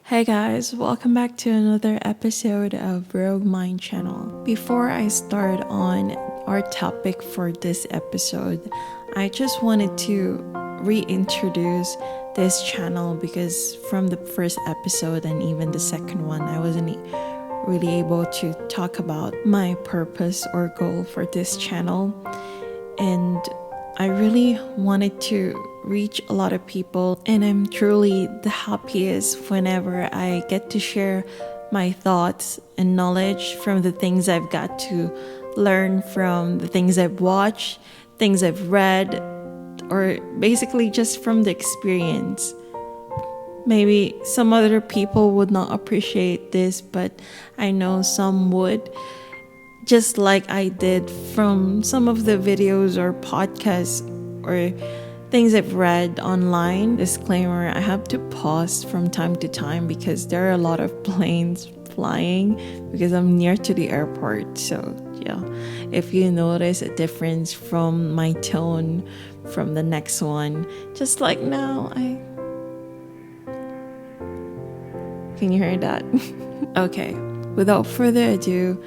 Hey guys, welcome back to another episode of Rogue Mind Channel. Before I start on our topic for this episode, I just wanted to reintroduce this channel because from the first episode and even the second one, I wasn't really able to talk about my purpose or goal for this channel. And I really wanted to reach a lot of people, and I'm truly the happiest whenever I get to share my thoughts and knowledge from the things I've got to learn from the things I've watched, things I've read, or basically just from the experience. Maybe some other people would not appreciate this, but I know some would. Just like I did from some of the videos or podcasts or things I've read online. Disclaimer, I have to pause from time to time because there are a lot of planes flying because I'm near to the airport. So yeah, if you notice a difference from my tone from the next one, just like now, can you hear that? Okay, without further ado,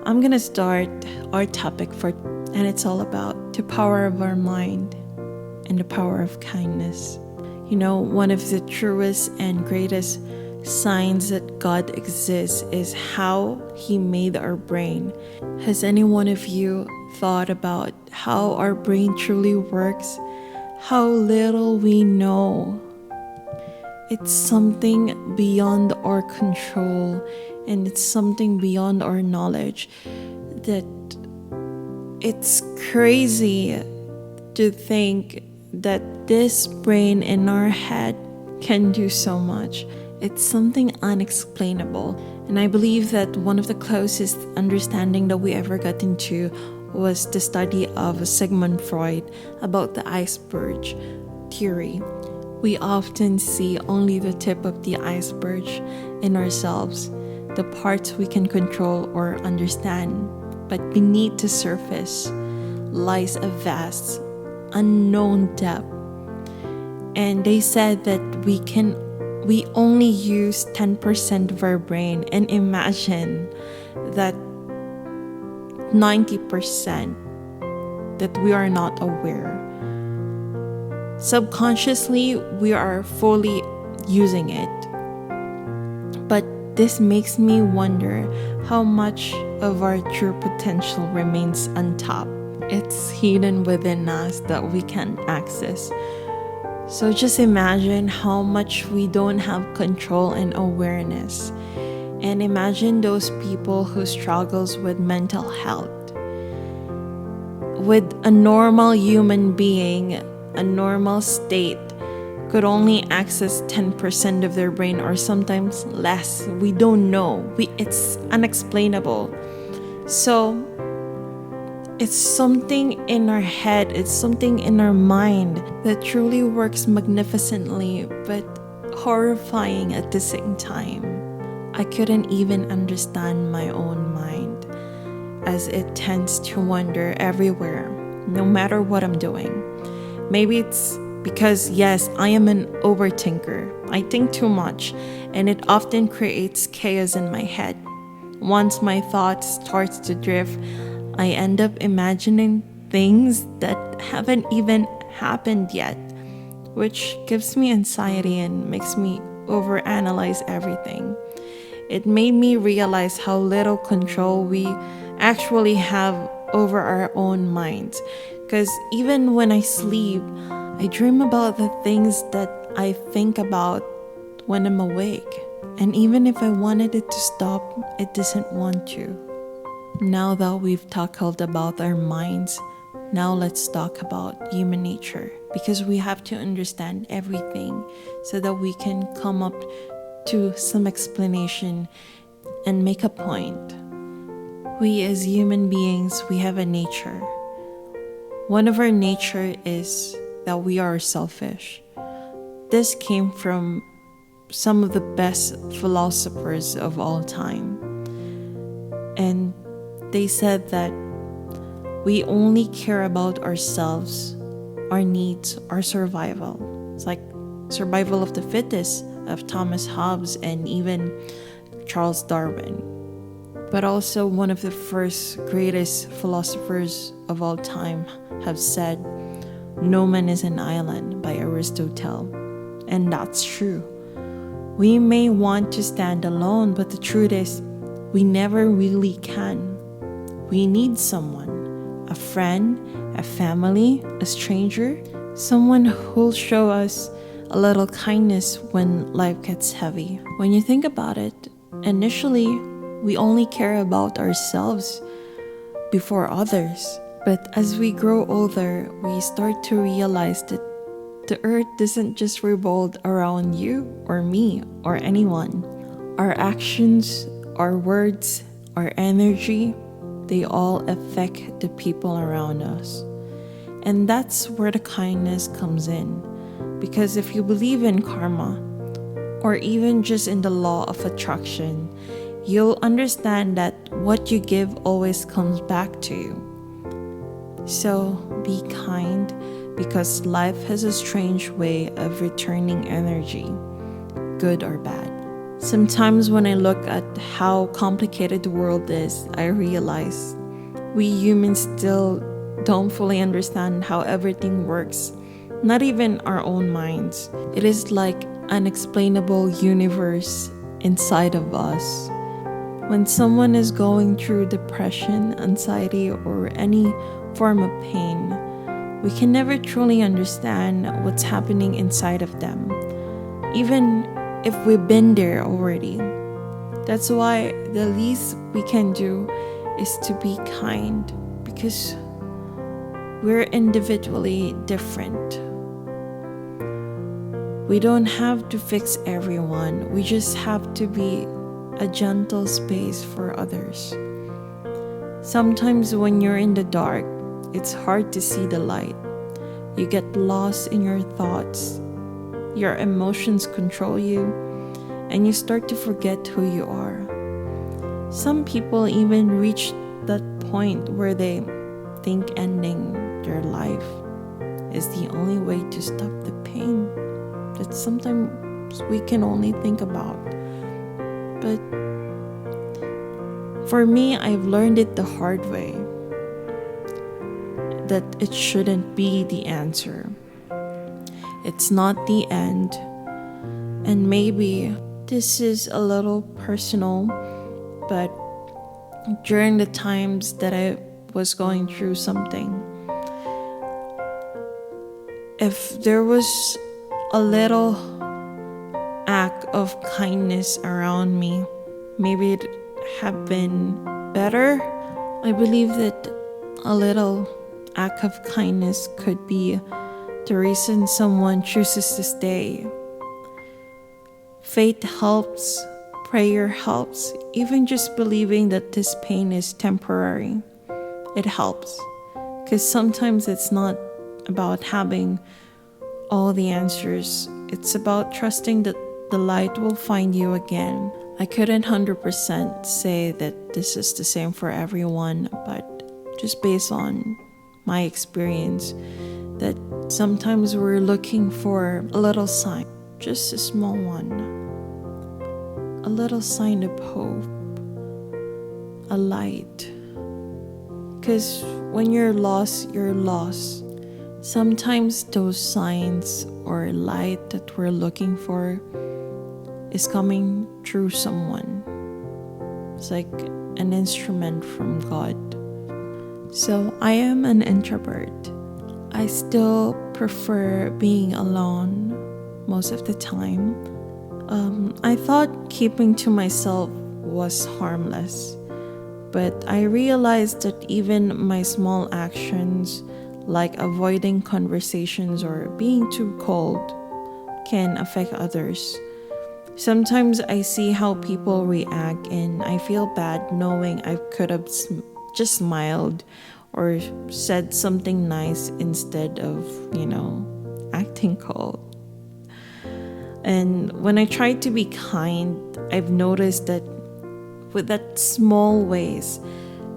I'm gonna start our topic and it's all about the power of our mind and the power of kindness. You know, one of the truest and greatest signs that God exists is how He made our brain. Has any one of you thought about how our brain truly works? How little we know. It's something beyond our control, and it's something beyond our knowledge, that it's crazy to think that this brain in our head can do so much. It's something unexplainable, and I believe that one of the closest understanding that we ever got into was the study of Sigmund Freud about the iceberg theory. We often see only the tip of the iceberg in ourselves, the parts we can control or understand. But beneath the surface lies a vast, unknown depth. And they said that we only use 10% of our brain, and imagine that 90% that we are not aware. Subconsciously, we are fully using it. But this makes me wonder how much of our true potential remains untapped. It's hidden within us that we can't access. So just imagine how much we don't have control and awareness. And imagine those people who struggles with mental health. With a normal human being, a normal state, could only access 10% of their brain or sometimes less. We don't know. It's unexplainable. So it's something in our head, it's something in our mind that truly works magnificently but horrifying at the same time. I couldn't even understand my own mind, as it tends to wander everywhere, no matter what I'm doing. Maybe it's because, yes, I am an overthinker. I think too much, and it often creates chaos in my head. Once my thoughts start to drift, I end up imagining things that haven't even happened yet, which gives me anxiety and makes me overanalyze everything. It made me realize how little control we actually have over our own minds. Because even when I sleep, I dream about the things that I think about when I'm awake. And even if I wanted it to stop, it doesn't want to. Now that we've tackled about our minds, now let's talk about human nature. Because we have to understand everything so that we can come up to some explanation and make a point. We as human beings, we have a nature. One of our nature is that we are selfish. This came from some of the best philosophers of all time. And they said that we only care about ourselves, our needs, our survival. It's like survival of the fittest, of Thomas Hobbes and even Charles Darwin, but also one of the first greatest philosophers of all time have said, "No man is an island," by Aristotle. And that's true. We may want to stand alone, but the truth is, we never really can. We need someone, a friend, a family, a stranger, someone who'll show us a little kindness when life gets heavy. When you think about it, initially, we only care about ourselves before others. But as we grow older, we start to realize that the earth doesn't just revolve around you or me or anyone. Our actions, our words, our energy, they all affect the people around us. And that's where the kindness comes in. Because if you believe in karma, or even just in the law of attraction, you'll understand that what you give always comes back to you. So be kind, because life has a strange way of returning energy, good or bad. Sometimes when I look at how complicated the world is, I realize we humans still don't fully understand how everything works, not even our own minds. It is like an unexplainable universe inside of us. When someone is going through depression, anxiety, or any form of pain, we can never truly understand what's happening inside of them, even if we've been there already. That's why the least we can do is to be kind, because we're individually different. We don't have to fix everyone, we just have to be a gentle space for others. Sometimes when you're in the dark, it's hard to see the light. You get lost in your thoughts, your emotions control you, and you start to forget who you are. Some people even reach that point where they think ending their life is the only way to stop the pain that sometimes we can only think about. But for me, I've learned it the hard way, that it shouldn't be the answer. It's not the end. And maybe this is a little personal, but during the times that I was going through something, if there was a little act of kindness around me, maybe it have been better. I believe that a little act of kindness could be the reason someone chooses to stay. Faith helps, prayer helps, even just believing that this pain is temporary. It helps, because sometimes it's not about having all the answers. It's about trusting that the light will find you again. I couldn't 100% say that this is the same for everyone, but just based on my experience, that sometimes we're looking for a little sign, just a small one, a little sign of hope, a light. Because when you're lost, you're lost. Sometimes those signs or light that we're looking for is coming through someone. It's like an instrument from God. So I am an introvert. I still prefer being alone most of the time. I thought keeping to myself was harmless, but I realized that even my small actions, like avoiding conversations or being too cold, can affect others. Sometimes I see how people react and I feel bad knowing I could have just smiled or said something nice instead of, acting cold. And when I try to be kind, I've noticed that with that small ways,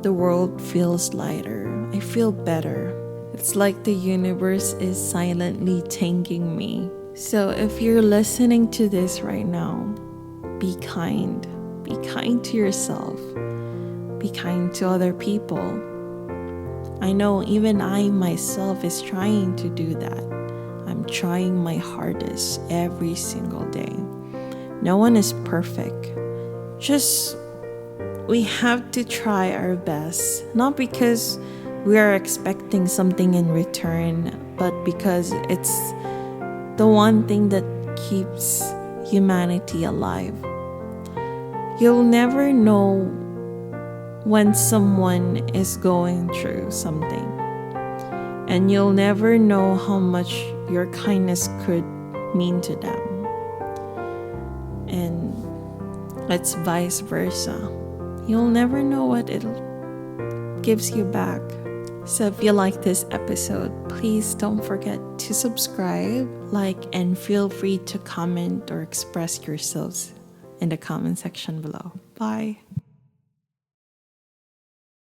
the world feels lighter. I feel better. It's like the universe is silently thanking me So if you're listening to this right now, be kind. Be kind to yourself. Be kind to other people. I know even I myself is trying to do that. I'm trying my hardest every single day. No one is perfect. Just we have to try our best, not because we are expecting something in return, but because it's the one thing that keeps humanity alive. You'll never know when someone is going through something, and you'll never know how much your kindness could mean to them. And it's vice versa. You'll never know what it gives you back. So if you like this episode, please don't forget to subscribe, like, and feel free to comment or express yourselves in the comment section below. Bye.